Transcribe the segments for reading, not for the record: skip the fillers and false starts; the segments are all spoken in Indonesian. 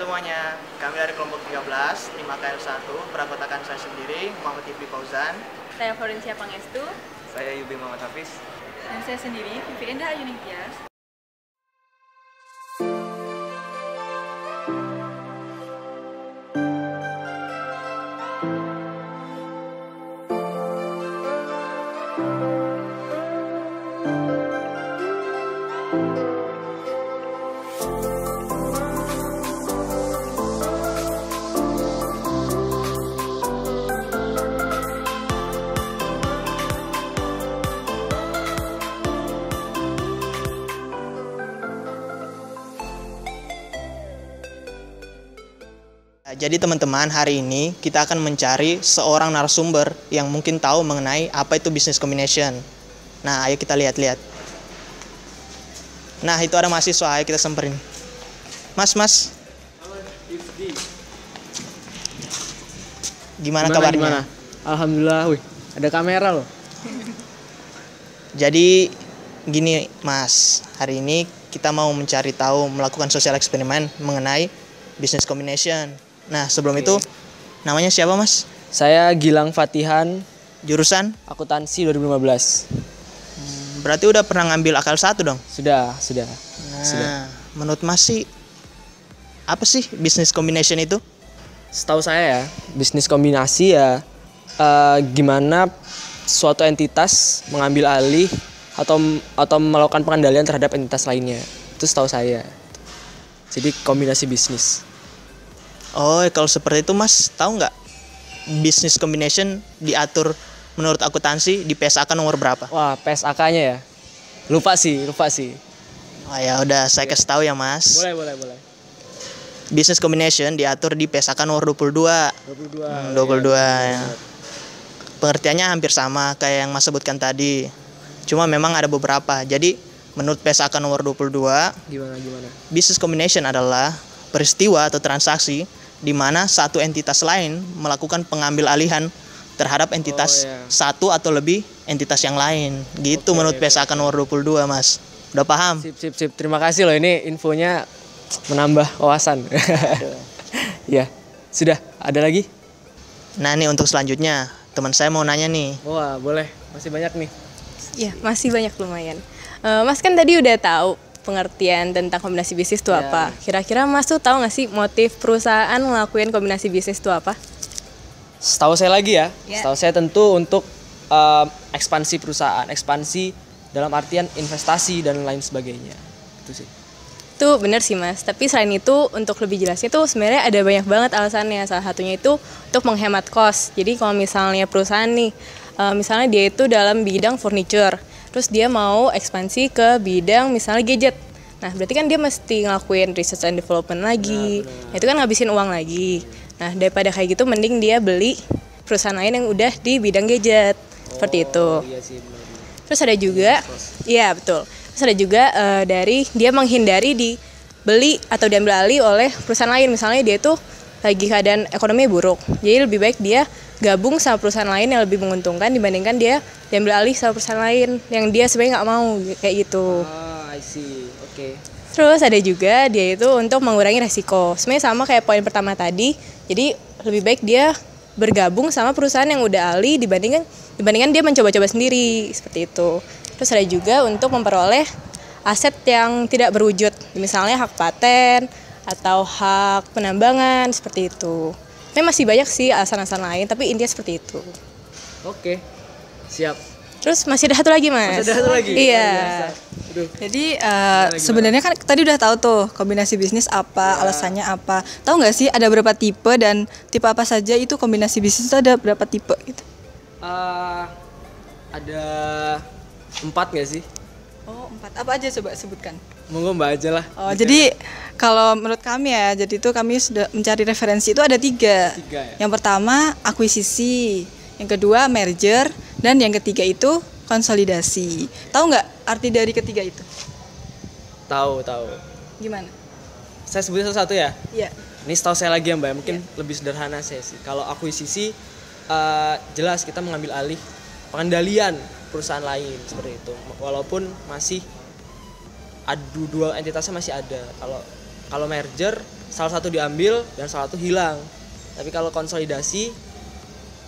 semuanya, kami dari kelompok 13, 5KL1, beranggotakan saya sendiri, Muhammad Ibni Fauzan. Saya Florencia Pangestu. Saya Yubi Muhammad Hafiz. Dan saya sendiri, Vivi Endah Ayuningstias. Jadi teman-teman, hari ini kita akan mencari seorang narasumber yang mungkin tahu mengenai apa itu business combination. Nah, ayo kita lihat-lihat. Nah, itu ada mahasiswa, ayo kita samperin. Mas. Gimana kabarnya? Gimana? Alhamdulillah, wih, ada kamera loh. Jadi gini Mas, hari ini kita mau mencari tahu, melakukan social eksperimen mengenai business combination. Nah, sebelum itu, namanya siapa Mas? Saya Gilang Fatihan, Jurusan? akuntansi 2015. Berarti udah pernah ngambil akal 1 dong? Sudah. Nah, menurut Mas sih, apa sih business combination itu? Setahu saya ya, bisnis kombinasi ya gimana suatu entitas mengambil alih atau melakukan pengendalian terhadap entitas lainnya. Itu setahu saya. Jadi kombinasi bisnis. Oh, kalau seperti itu Mas, tahu nggak business combination diatur menurut akuntansi di PSAK nomor berapa? Wah, PSAK-nya ya. Lupa sih. Oh ya udah, saya kasih tahu ya Mas. Boleh. Business combination diatur di PSAK nomor 22. 22. Ya. Pengertiannya hampir sama kayak yang Mas sebutkan tadi. Cuma memang ada beberapa. Jadi menurut PSAK nomor 22, Gimana? business combination adalah peristiwa atau transaksi di mana satu entitas lain melakukan pengambil alihan terhadap entitas satu atau lebih entitas yang lain. Gitu menurut PSAK nomor 22, Mas. Udah paham? Sip. Terima kasih loh, ini infonya menambah wawasan. Ya, sudah. Ada lagi? Nah, nih untuk selanjutnya, teman saya mau nanya nih. Wah, boleh. Masih banyak nih. Ya, masih banyak lumayan. Mas kan tadi udah tahu pengertian tentang kombinasi bisnis itu apa. Kira-kira Mas tuh tahu nggak sih motif perusahaan ngelakuin kombinasi bisnis itu apa? Setahu saya lagi ya. Setahu saya tentu untuk ekspansi perusahaan, ekspansi dalam artian investasi dan lain sebagainya. Itu sih. Itu benar sih Mas, tapi selain itu untuk lebih jelasnya tuh sebenarnya ada banyak banget alasannya. Salah satunya itu untuk menghemat kos. Jadi kalau misalnya perusahaan nih, misalnya dia itu dalam bidang furniture, terus dia mau ekspansi ke bidang misalnya gadget. Nah, berarti kan dia mesti ngelakuin research and development lagi. Nah, itu kan ngabisin uang lagi. Nah, daripada kayak gitu mending dia beli perusahaan lain yang udah di bidang gadget. Seperti itu. Iya sih, benar. Terus ada juga, iya betul. Terus ada juga dari dia menghindari dibeli atau diambil alih oleh perusahaan lain. Misalnya dia tuh lagi keadaan ekonomi buruk. Jadi lebih baik dia gabung sama perusahaan lain yang lebih menguntungkan dibandingkan dia diambil alih sama perusahaan lain yang dia sebenarnya nggak mau, kayak gitu. I see. Oke. Terus ada juga dia itu untuk mengurangi resiko. Sebenarnya sama kayak poin pertama tadi. Jadi lebih baik dia bergabung sama perusahaan yang udah ahli dibandingkan dia mencoba-coba sendiri, seperti itu. Terus ada juga untuk memperoleh aset yang tidak berwujud, misalnya hak paten atau hak penambangan, seperti itu. Tapi masih banyak sih alasan-alasan lain, tapi intinya seperti itu. Oke. Siap. Terus masih ada satu lagi, Mas. Masih ada satu lagi? Iya. Jadi sebenarnya kan tadi udah tahu tuh kombinasi bisnis apa, alasannya apa. Tahu nggak sih ada berapa tipe dan tipe apa saja itu kombinasi bisnis itu ada berapa tipe gitu? Ada 4 nggak sih? Oh 4, apa aja coba sebutkan? Monggo Mbak aja lah. Oh jadi kalau menurut kami ya, jadi itu kami sudah mencari referensi itu ada 3. Ya? Yang pertama akuisisi, yang kedua merger, dan yang ketiga itu konsolidasi. Tahu nggak arti dari ketiga itu? Tahu. Gimana? Saya sebutin satu-satu ya. Iya. Ini setahu saya lagi ya Mbak, mungkin lebih sederhana saya sih. Kalau akuisisi jelas kita mengambil alih pengendalian perusahaan lain seperti itu. Walaupun masih dua entitasnya masih ada. Kalau merger salah satu diambil dan salah satu hilang. Tapi kalau konsolidasi,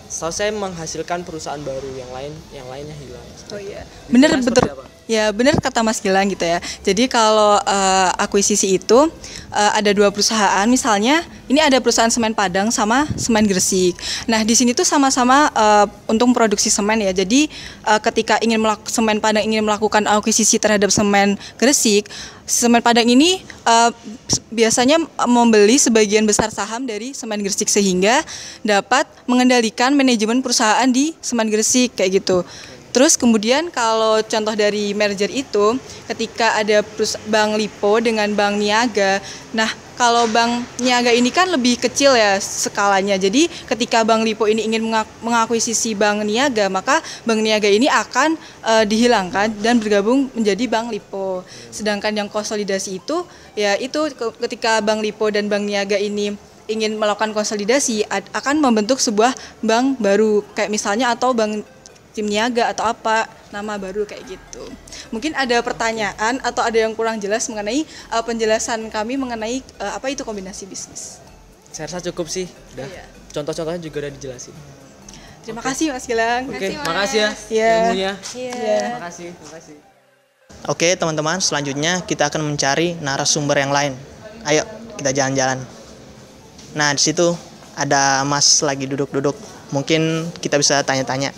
setahu saya menghasilkan perusahaan baru, yang lainnya hilang. Oh iya. Bener Detailnya betul. seperti apa? Ya bener kata Mas Gilang gitu ya. Jadi kalau akuisisi itu ada dua perusahaan, misalnya ini ada perusahaan semen Padang sama semen Gresik. Nah di sini tuh sama-sama untuk produksi semen ya. Jadi ketika semen Padang ingin melakukan akuisisi terhadap semen Gresik, semen Padang ini biasanya membeli sebagian besar saham dari semen Gresik sehingga dapat mengendalikan manajemen perusahaan di semen Gresik kayak gitu. Terus kemudian kalau contoh dari merger itu ketika ada Bank Lipo dengan Bank Niaga. Nah, kalau Bank Niaga ini kan lebih kecil ya skalanya. Jadi ketika Bank Lipo ini ingin mengakuisisi Bank Niaga, maka Bank Niaga ini akan dihilangkan dan bergabung menjadi Bank Lipo. Sedangkan yang konsolidasi itu ya itu ketika Bank Lipo dan Bank Niaga ini ingin melakukan konsolidasi akan membentuk sebuah bank baru kayak misalnya atau Bank Tim Niaga atau apa nama baru kayak gitu. Mungkin ada pertanyaan atau ada yang kurang jelas mengenai penjelasan kami mengenai apa itu kombinasi bisnis. Saya rasa cukup sih, udah. Iya. Contoh-contohnya juga udah dijelasin. Terima kasih Mas Gilang. Oke, makasih ya Iya. ilmunya. Iya. Makasih. Oke teman-teman, selanjutnya kita akan mencari narasumber yang lain. Ayo kita jalan-jalan. Nah di situ ada Mas lagi duduk-duduk. Mungkin kita bisa tanya-tanya.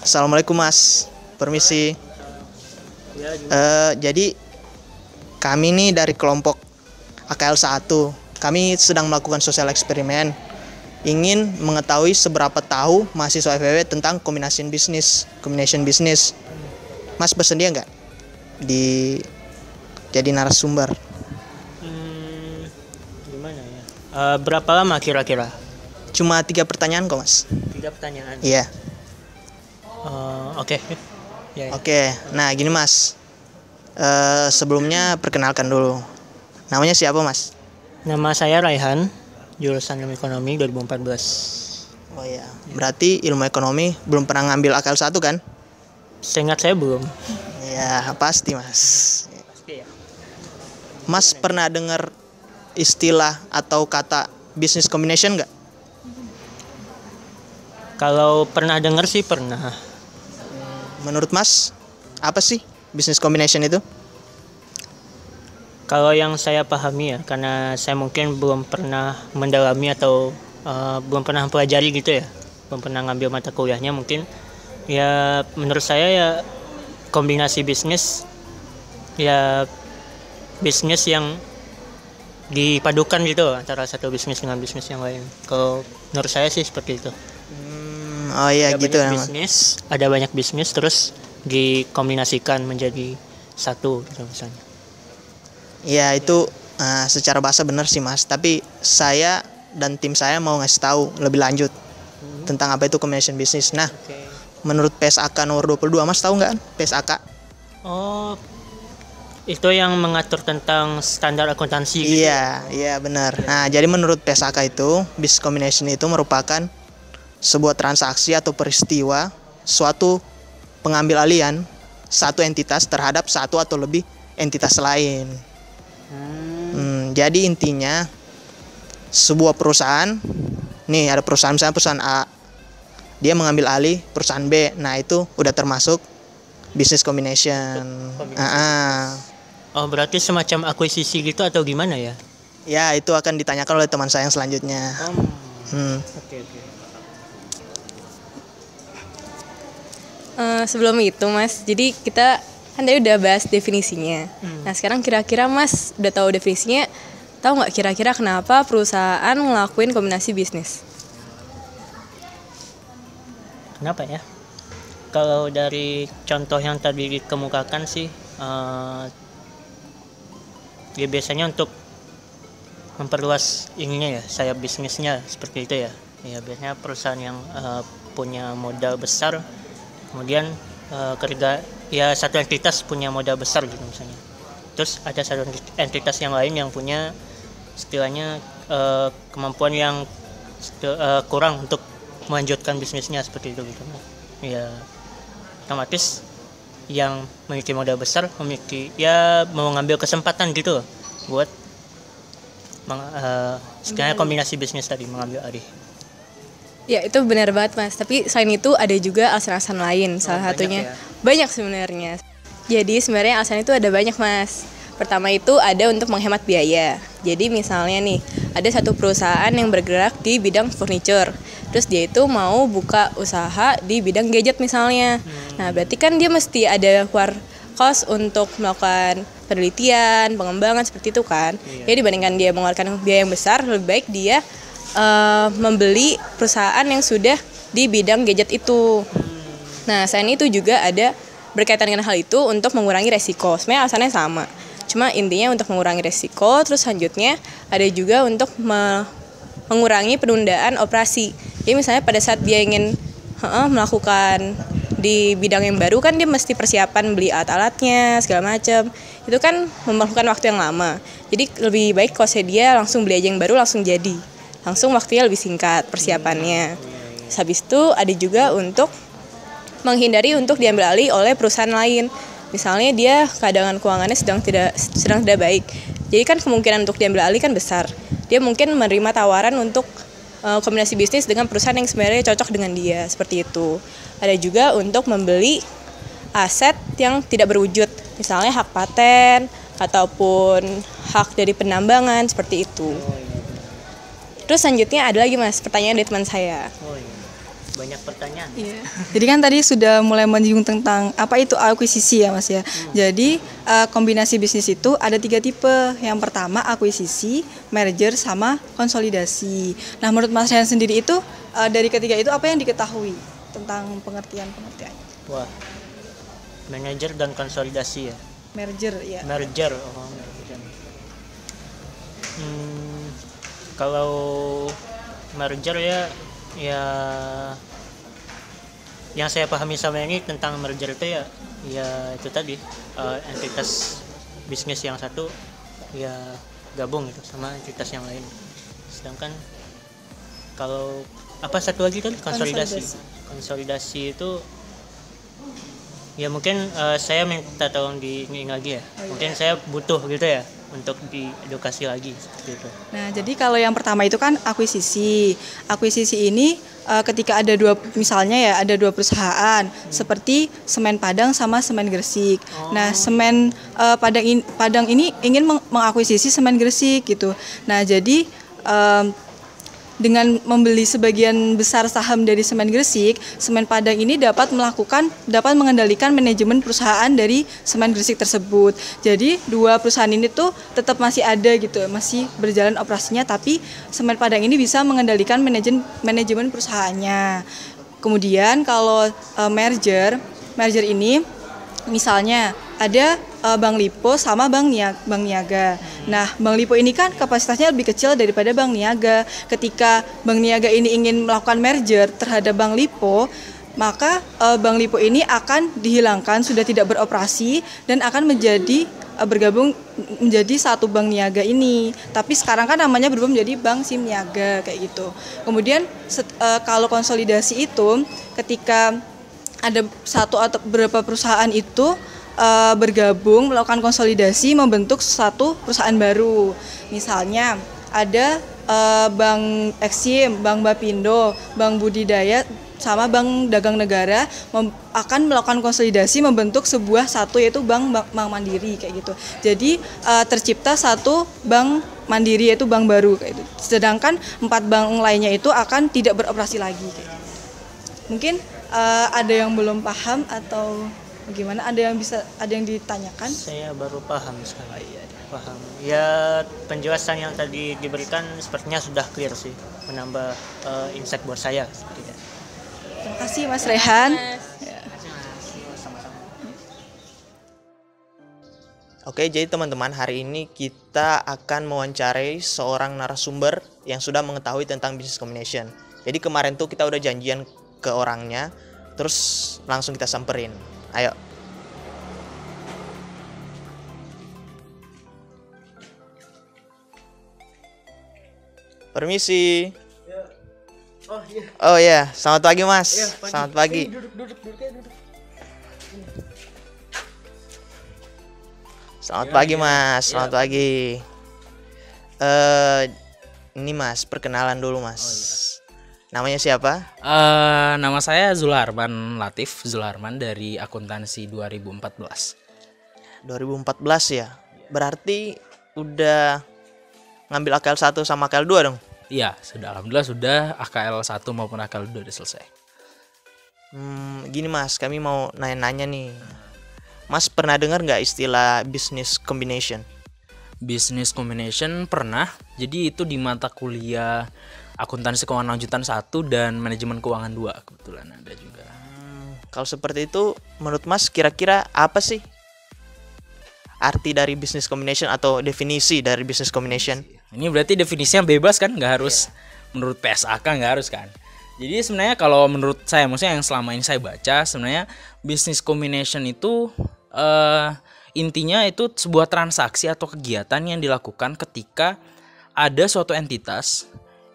Assalamualaikum Mas, permisi. Jadi kami nih dari kelompok AKL 1, kami sedang melakukan sosial eksperimen. Ingin mengetahui seberapa tahu mahasiswa FEW tentang combination business. Mas bersedia nggak jadi narasumber? Gimana ya? Berapa lama kira-kira? Cuma 3 pertanyaan kok Mas. 3 pertanyaan. Iya. Oke. Ya. Oke, nah gini Mas. Sebelumnya perkenalkan dulu. Namanya siapa Mas? Nama saya Raihan, jurusan Ilmu Ekonomi 2014. Oh iya, berarti ilmu ekonomi belum pernah ngambil AKL 1 kan? Seingat saya belum. Ya, pasti Mas. Pasti ya. Mas pernah dengar istilah atau kata business combination nggak? Kalau pernah dengar sih pernah. Menurut Mas, apa sih business combination itu? Kalau yang saya pahami ya, karena saya mungkin belum pernah mendalami atau belum pernah mempelajari gitu ya, belum pernah ngambil mata kuliahnya mungkin. Ya menurut saya ya kombinasi bisnis, ya bisnis yang dipadukan gitu antara satu bisnis dengan bisnis yang lain. Kalau menurut saya sih seperti itu. Oh iya Ada gitu banyak emang. ada banyak bisnis terus dikombinasikan menjadi satu gitu misalnya. Ya itu secara bahasa benar sih Mas. Tapi saya dan tim saya mau ngasih tahu lebih lanjut tentang apa itu combination business. Nah, menurut PSAK nomor 22, Mas tahu nggak PSAK? Oh, itu yang mengatur tentang standar akuntansi gitu. Iya benar. Nah, jadi menurut PSAK itu business combination itu merupakan sebuah transaksi atau peristiwa suatu pengambil alihan satu entitas terhadap satu atau lebih entitas lain. Jadi intinya sebuah perusahaan, nih ada perusahaan misalnya perusahaan A, dia mengambil alih perusahaan B. Nah itu udah termasuk business combination. Oh, berarti semacam akuisisi gitu atau gimana ya? Ya itu akan ditanyakan oleh teman saya yang selanjutnya. Oke. Sebelum itu Mas, jadi kita kan tadi udah bahas definisinya. Nah sekarang kira-kira Mas udah tahu definisinya, tahu nggak kira-kira kenapa perusahaan ngelakuin kombinasi bisnis? Kenapa ya? Kalau dari contoh yang tadi dikemukakan sih, ya biasanya untuk memperluas ininya ya, sayap bisnisnya seperti itu ya. Ya biasanya perusahaan yang punya modal besar, kemudian kerja ya satu entitas punya modal besar gitu misalnya. Terus ada satu entitas yang lain yang punya istilahnya kemampuan yang kurang untuk melanjutkan bisnisnya seperti itu gitu. Ya otomatis yang memiliki modal besar memiliki ya mau ngambil kesempatan gitu loh buat sebenarnya kombinasi bisnis tadi mengambil alih. Ya itu benar banget Mas, tapi selain itu ada juga alasan-alasan lain, salah satunya banyak sebenarnya. Jadi sebenarnya alasan itu ada banyak Mas. Pertama itu ada untuk menghemat biaya. Jadi misalnya nih, ada satu perusahaan yang bergerak di bidang furniture. Terus dia itu mau buka usaha di bidang gadget misalnya. Nah berarti kan dia mesti ada keluar cost untuk melakukan penelitian, pengembangan seperti itu kan. Jadi dibandingkan dia mengeluarkan biaya yang besar, lebih baik dia membeli perusahaan yang sudah di bidang gadget itu. Nah, selain itu juga ada berkaitan dengan hal itu untuk mengurangi resiko. Sebenarnya alasannya sama. Cuma intinya untuk mengurangi resiko, terus selanjutnya ada juga untuk mengurangi penundaan operasi. Jadi misalnya pada saat dia ingin melakukan di bidang yang baru kan dia mesti persiapan beli alat-alatnya segala macam. Itu kan memerlukan waktu yang lama. Jadi lebih baik kalau dia langsung beli aja yang baru langsung jadi. Langsung waktunya lebih singkat persiapannya. Habis itu ada juga untuk menghindari untuk diambil alih oleh perusahaan lain. Misalnya dia cadangan keuangannya sedang tidak baik. Jadi kan kemungkinan untuk diambil alih kan besar. Dia mungkin menerima tawaran untuk kombinasi bisnis dengan perusahaan yang sebenarnya cocok dengan dia, seperti itu. Ada juga untuk membeli aset yang tidak berwujud. Misalnya hak paten ataupun hak dari penambangan seperti itu. Terus selanjutnya ada lagi Mas, pertanyaan dari teman saya. Banyak pertanyaan. Iya. Jadi kan tadi sudah mulai menyinggung tentang apa itu akuisisi ya Mas ya. Jadi kombinasi bisnis itu ada 3 tipe. Yang pertama akuisisi, merger, sama konsolidasi. Nah menurut Mas Rehan sendiri itu dari ketiga itu apa yang diketahui tentang pengertiannya? Wah, manajer dan konsolidasi ya. Merger ya. Merger. Kalau merger ya yang saya pahami sama ini tentang merger itu ya itu tadi entitas bisnis yang satu ya gabung gitu sama entitas yang lain. Sedangkan kalau apa satu lagi tadi konsolidasi itu ya mungkin saya minta tolong diingat lagi ya. Mungkin saya butuh gitu ya untuk diedukasi lagi seperti itu. Nah, jadi kalau yang pertama itu kan akuisisi. Akuisisi ini ketika ada ada dua perusahaan seperti Semen Padang sama Semen Gresik. Nah, Semen Padang ini ingin mengakuisisi Semen Gresik gitu. Nah, jadi dengan membeli sebagian besar saham dari Semen Gresik, Semen Padang ini dapat mengendalikan manajemen perusahaan dari Semen Gresik tersebut. Jadi dua perusahaan ini tuh tetap masih ada gitu, masih berjalan operasinya, tapi Semen Padang ini bisa mengendalikan manajemen perusahaannya. Kemudian kalau merger ini misalnya ada Bank Lipo sama Bank Niaga. Nah, Bank Lipo ini kan kapasitasnya lebih kecil daripada Bank Niaga. Ketika Bank Niaga ini ingin melakukan merger terhadap Bank Lipo, maka Bank Lipo ini akan dihilangkan, sudah tidak beroperasi dan akan bergabung menjadi satu Bank Niaga ini. Tapi sekarang kan namanya berubah menjadi Bank Sim Niaga kayak gitu. Kemudian kalau konsolidasi itu ketika ada satu atau beberapa perusahaan itu bergabung melakukan konsolidasi membentuk satu perusahaan baru. Misalnya ada Bank Eksim, Bank Bapindo, Bank Budidaya sama Bank Dagang Negara akan melakukan konsolidasi membentuk satu yaitu Bank Mandiri kayak gitu. Jadi tercipta satu Bank Mandiri yaitu bank baru kayak gitu. Sedangkan 4 bank lainnya itu akan tidak beroperasi lagi kayak gitu. Mungkin ada yang belum paham atau bagaimana? Ada yang ditanyakan? Saya baru paham sekarang. Paham. Ya penjelasan yang tadi diberikan sepertinya sudah clear sih, menambah insight buat saya. Terima kasih Mas Rehan. Oke, jadi teman-teman, hari ini kita akan mewawancarai seorang narasumber yang sudah mengetahui tentang business combination. Jadi kemarin tuh kita udah janjian ke orangnya, terus langsung kita samperin. Ayo. Permisi. Oh iya, selamat pagi Mas. Selamat pagi. Duduk. Selamat pagi Mas, selamat pagi. Ini Mas, perkenalan dulu Mas. Namanya siapa? Nama saya Zulharman Latif, Zulharman dari akuntansi 2014. 2014 ya. Berarti udah ngambil AKL 1 sama AKL 2 dong? Iya, alhamdulillah sudah AKL 1 maupun AKL 2 udah selesai. Gini Mas, kami mau nanya-nanya nih. Mas pernah dengar nggak istilah business combination? Business combination pernah. Jadi itu di mata kuliah akuntansi keuangan lanjutan 1 dan manajemen keuangan 2 kebetulan ada juga. Kalau seperti itu, menurut Mas kira-kira apa sih arti dari business combination atau definisi dari business combination? Ini berarti definisinya bebas kan, nggak harus menurut PSAK, nggak harus kan. Jadi sebenarnya kalau menurut saya, maksudnya yang selama ini saya baca, sebenarnya business combination itu intinya itu sebuah transaksi atau kegiatan yang dilakukan ketika ada suatu entitas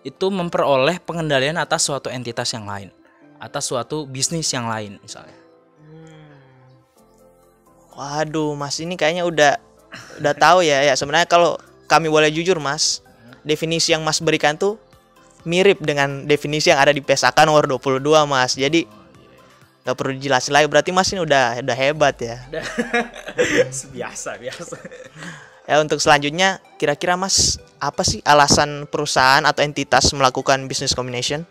itu memperoleh pengendalian atas suatu entitas yang lain, atas suatu bisnis yang lain misalnya. Waduh, Mas ini kayaknya udah tahu ya. Ya sebenarnya kalau kami boleh jujur Mas, definisi yang Mas berikan tuh mirip dengan definisi yang ada di PSAK nomor 22 Mas. Jadi nggak perlu dijelasin lagi. Berarti Mas ini udah hebat ya. biasa. Ya untuk selanjutnya, kira-kira Mas apa sih alasan perusahaan atau entitas melakukan business combination?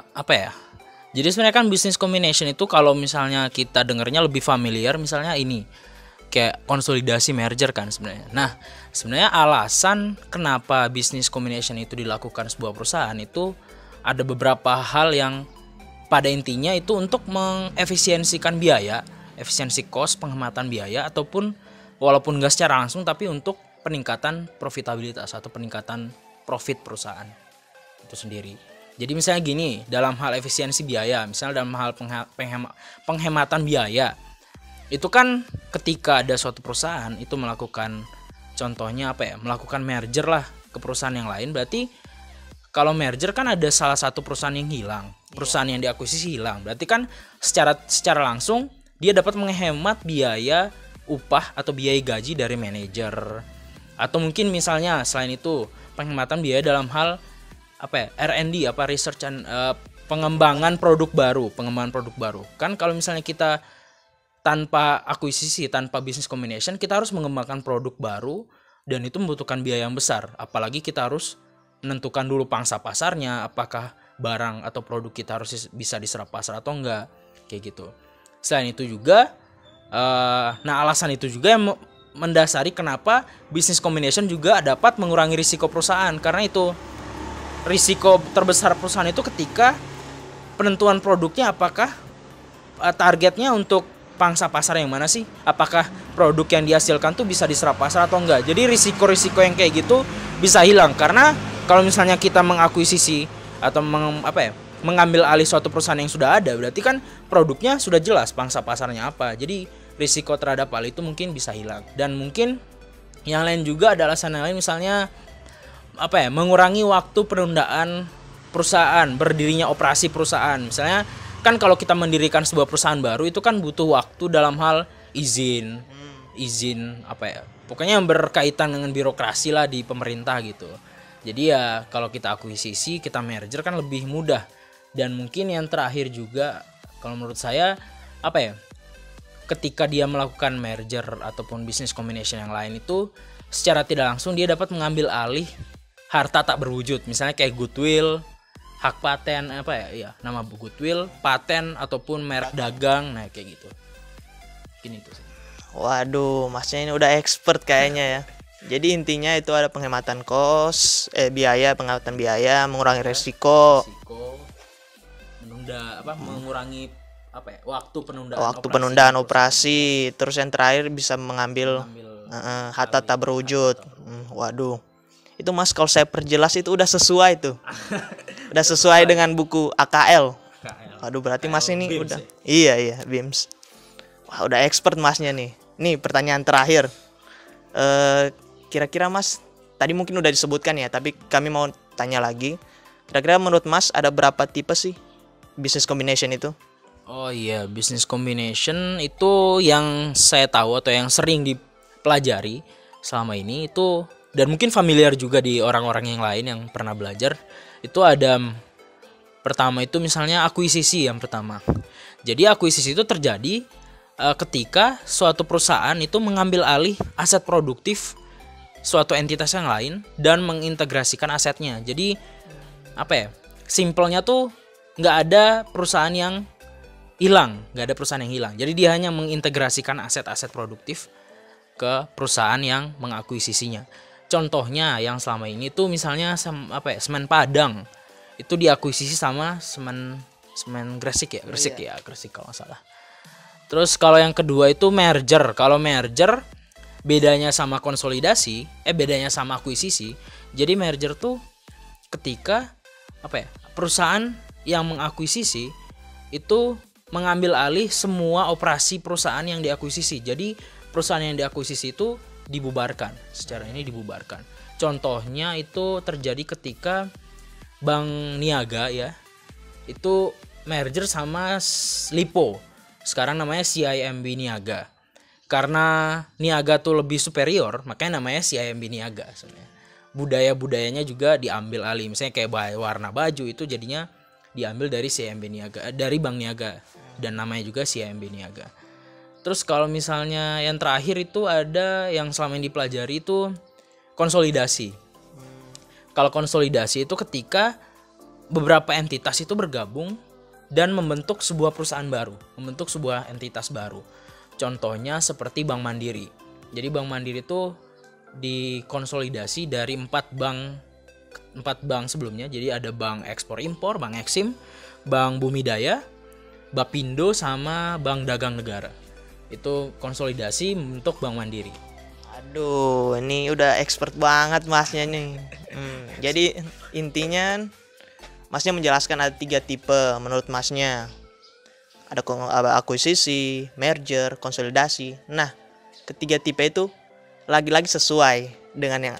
Apa ya? Jadi sebenarnya kan business combination itu kalau misalnya kita dengarnya lebih familiar, misalnya ini kayak konsolidasi merger kan sebenarnya. Nah, sebenarnya alasan kenapa business combination itu dilakukan sebuah perusahaan itu ada beberapa hal yang pada intinya itu untuk mengefisiensikan biaya, efisiensi cost, penghematan biaya, ataupun walaupun nggak secara langsung tapi untuk peningkatan profitabilitas atau peningkatan profit perusahaan itu sendiri. Jadi misalnya gini, dalam hal efisiensi biaya, misalnya dalam hal penghematan biaya, itu kan ketika ada suatu perusahaan itu melakukan, contohnya apa ya, melakukan merger lah ke perusahaan yang lain, berarti kalau merger kan ada salah satu perusahaan yang hilang, perusahaan yang diakuisisi hilang, berarti kan secara langsung dia dapat menghemat biaya upah atau biaya gaji dari manajer, atau mungkin misalnya selain itu penghematan biaya dalam hal apa ya, R&D, apa research and pengembangan produk baru kan kalau misalnya kita tanpa akuisisi, tanpa business combination, kita harus mengembangkan produk baru dan itu membutuhkan biaya yang besar. Apalagi kita harus menentukan dulu pangsa pasarnya, apakah barang atau produk kita harus bisa diserap pasar atau enggak, kayak gitu. Selain itu juga, alasan itu juga yang mendasari kenapa business combination juga dapat mengurangi risiko perusahaan, karena itu risiko terbesar perusahaan itu ketika penentuan produknya, apakah targetnya untuk pangsa pasar yang mana sih? Apakah produk yang dihasilkan tuh bisa diserap pasar atau enggak? Jadi risiko-risiko yang kayak gitu bisa hilang, karena kalau misalnya kita mengakuisisi atau mengambil alih suatu perusahaan yang sudah ada, berarti kan produknya sudah jelas pangsa pasarnya apa. Jadi risiko terhadap hal itu mungkin bisa hilang. Dan mungkin yang lain juga ada alasan yang lain, misalnya mengurangi waktu penundaan perusahaan, berdirinya operasi perusahaan. Misalnya kan kalau kita mendirikan sebuah perusahaan baru itu kan butuh waktu dalam hal izin pokoknya yang berkaitan dengan birokrasi lah di pemerintah gitu. Jadi ya kalau kita akuisisi, kita merger kan lebih mudah. Dan mungkin yang terakhir juga kalau menurut saya ketika dia melakukan merger ataupun business combination yang lain itu secara tidak langsung dia dapat mengambil alih harta tak berwujud, misalnya kayak goodwill, hak paten, nama goodwill, paten ataupun merek dagang, nah kayak gitu. Mungkin itu sih. Waduh, Masnya ini udah expert kayaknya ya. Jadi intinya itu ada penghematan penghematan biaya, mengurangi resiko, mengurangi waktu penundaan operasi. Terus yang terakhir bisa mengambil harta tak berwujud. Waduh. Itu Mas kalau saya perjelas itu udah sesuai tuh. Udah sesuai dengan buku AKL. Waduh, berarti Mas ini BIMS udah. Ya? Iya, BIMS. Wah, udah expert Masnya nih. Nih pertanyaan terakhir. Kira-kira Mas tadi mungkin udah disebutkan ya, tapi kami mau tanya lagi. Kira-kira menurut Mas ada berapa tipe sih business combination itu? Oh iya, business combination itu yang saya tahu atau yang sering dipelajari selama ini itu dan mungkin familiar juga di orang-orang yang lain yang pernah belajar, itu ada pertama itu misalnya akuisisi yang pertama. Jadi akuisisi itu terjadi ketika suatu perusahaan itu mengambil alih aset produktif suatu entitas yang lain dan mengintegrasikan asetnya. Jadi apa ya? Simpelnya tuh nggak ada perusahaan yang hilang, nggak ada perusahaan yang hilang. Jadi dia hanya mengintegrasikan aset-aset produktif ke perusahaan yang mengakuisisinya. Contohnya yang selama ini tuh misalnya semen Padang itu diakuisisi sama semen Gresik ya, Gresik kalau nggak salah. Terus kalau yang kedua itu merger. Kalau merger bedanya sama konsolidasi, bedanya sama akuisisi. Jadi merger tuh ketika perusahaan yang mengakuisisi itu mengambil alih semua operasi perusahaan yang diakuisisi. Jadi perusahaan yang diakuisisi itu dibubarkan. Secara ini dibubarkan. Contohnya itu terjadi ketika Bank Niaga ya, itu merger sama Lipo. Sekarang namanya CIMB Niaga. Karena Niaga tuh lebih superior, makanya namanya CIMB Niaga sebenarnya. Budaya-budayanya juga diambil alih. Misalnya kayak warna baju itu jadinya diambil dari CIMB Niaga, dari Bank Niaga, dan namanya juga CIMB Niaga. Terus kalau misalnya yang terakhir itu ada yang selama ini dipelajari itu konsolidasi. Kalau konsolidasi itu ketika beberapa entitas itu bergabung dan membentuk sebuah perusahaan baru, membentuk sebuah entitas baru. Contohnya seperti Bank Mandiri. Jadi Bank Mandiri itu dikonsolidasi dari 4 bank sebelumnya. Jadi ada Bank Ekspor Impor, Bank Eksim, Bank Bumidaya, Bapindo sama Bank Dagang Negara. Itu konsolidasi membentuk Bank Mandiri. Aduh, ini udah expert banget masnya nih. Jadi intinya masnya menjelaskan ada 3 tipe menurut masnya. Ada akuisisi, merger, konsolidasi. Nah, ketiga tipe itu lagi-lagi sesuai dengan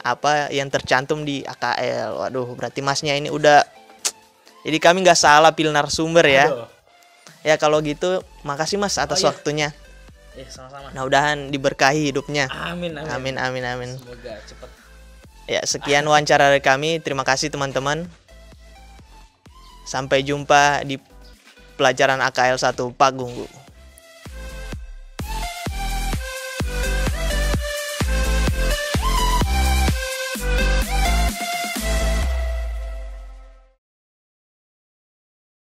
yang tercantum di AKL. Waduh, berarti masnya ini udah, jadi kami nggak salah pilih narasumber ya. Aduh. Ya kalau gitu, makasih mas atas waktunya. Sama-sama. Nah, udahan diberkahi hidupnya. Amin. Semoga cepat. Ya, sekian wawancara dari kami. Terima kasih teman-teman. Sampai jumpa di pelajaran AKL 1 Pak Gunggu.